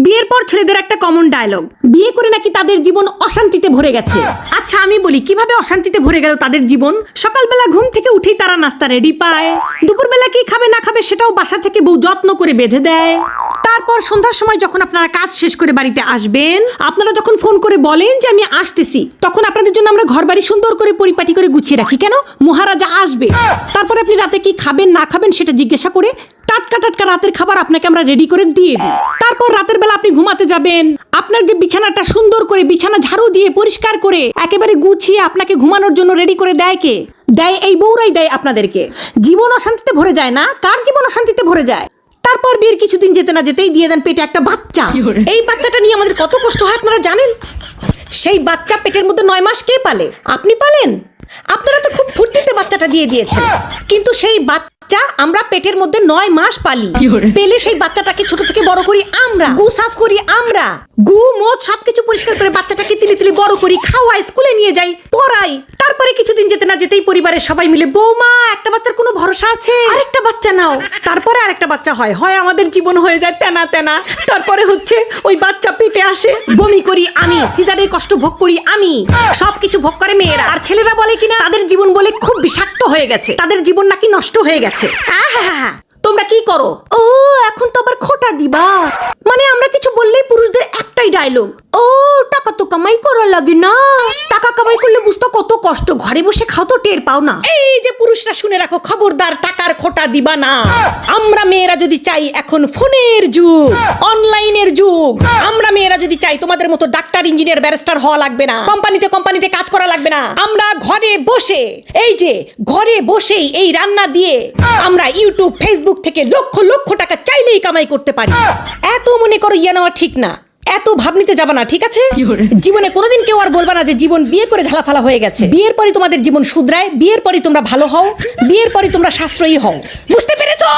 বিয়ের পর ছেলেদের একটা কমন ডায়লগ, বিয়ে করে নাকি তাদের জীবন অশান্তিতে ভরে গেছে। আচ্ছা আমি বলি, কিভাবে অশান্তিতে ভরে গেল তাদের জীবন? সকালবেলা ঘুম থেকে উঠেই তারা নাস্তা রেডি পায়, দুপুরবেলা কি খাবে না খাবে সেটাও বাসা থেকে বউ যত্ন করে বেঁধে দেয়। তারপর সন্ধ্যার সময় যখন আপনারা কাজ শেষ করে বাড়িতে আসবেন, আপনারা যখন ফোন করে বলেন যে আমি আসতেছি, তখন আপনাদের জন্য আমরা ঘর বাড়ি সুন্দর করে পরিপাটি করে গুছিয়ে রাখি। কেন? মহারাজা আসবে। তারপরে আপনি রাতে কি খাবেন না খাবেন সেটা জিজ্ঞাসা করে টাটকা টাটকা রাতের খাবার আপনাকে আমরা রেডি করে দিয়ে দিই। তারপর রাতের বেলা আপনি ঘুমাতে যাবেন, আপনার যে বিছানাটা সুন্দর করে বিছানা ঝাড়ু দিয়ে পরিষ্কার করে একেবারে গুছিয়ে আপনাকে ঘুমানোর জন্য রেডি করে দেয় কে? দেয় এই বউরাই দেয় আপনাদেরকে। জীবন অশান্তিতে ভরে যায় না? কার জীবন অশান্তিতে ভরে যায়? তারপর বিয়ের কিছুদিন যেতে না যেতেই দিয়ে দেন পেটে একটা বাচ্চা। এই বাচ্চাটা নিয়ে আমাদের কত কষ্ট হয় আপনারা জানেন? সেই বাচ্চা পেটের মধ্যে 9 মাস কে পালে? আপনি পালেন? আপনারা তো খুব ফুর্তিতে বাচ্চাটা দিয়ে দিয়েছেন, কিন্তু সেই বাচ্চা আমরা পেটের মধ্যে 9 মাস পালি। পেলে সেই বাচ্চাটাকে ছোট থেকে বড় করি আমরা, গু সাফ করি আমরা, গু মদ সবকিছু পরিষ্কার করে বাচ্চাটাকে তিলি তিলি বড় করি, খাওয়াই, স্কুলে নিয়ে যাই, পড়াই। তারপরে কিছুদিন যেতে না যেতেই পরিবারের সবাই মিলে, বৌমা একটা বাচ্চার কোনো ভরসা আছে, আরেকটা বাচ্চা নাও। তারপরে আরেকটা বাচ্চা হয়, আমাদের জীবন হয়ে যায় তেনা তেনা। তারপরে হচ্ছে ওই বাচ্চা পেটে আসে, বমি করি আমি, সিজারের কষ্ট ভোগ করি আমি, সবকিছু ভোগ করে মেয়েরা। আর ছেলেরা বলে কিনা তাদের জীবন বলে খুব বিষাক্ত হয়ে গেছে, তাদের জীবন নাকি নষ্ট হয়ে গেছে। তোমরা কি করো? ও এখন তো আবার খোটা দিবা, মানে আমরা কিছু বললেই পুরুষদের একটাই ডায়লগ, ও টাকা তো কামাই করা লাগে না, টাকা কামাই করলে বুঝতো কত কষ্ট, ঘরে বসে খাও তো টের পাও না। এই যে পুরুষরা শুনে রাখো, খবরদার টাকার খোটা দিবা না। আমরা মেয়েরা যদি চাই, এখন ফোনের যুগ, অনলাইনের যুগ, আমরা মেয়েরা যদি চাই তোমাদের মতো ডাক্তার, ইঞ্জিনিয়ার, ব্যারিস্টার হওয়া লাগবে না, কোম্পানিতে কাজ করা লাগবে না। আমরা ঘরে বসে, এই যে ঘরে বসেই এই রান্না দিয়ে আমরা ইউটিউব, ফেসবুক থেকে লক্ষ লক্ষ টাকা চাইলেই কামাই করতে পারি। এত মনে করো ইয়ে নেওয়া ঠিক না, এত ভাবনিতে যাবা না, ঠিক আছে? জীবনে কোনোদিন কেউ আর বলবা না যে জীবন বিয়ে করে ঝালাফালা হয়ে গেছে। বিয়ের পরে তোমাদের জীবন শুধরায়, বিয়ের পরে তোমরা ভালো হও, বিয়ের পরে তোমরা সাশ্রয়ী হও। বুঝতে পেরেছো?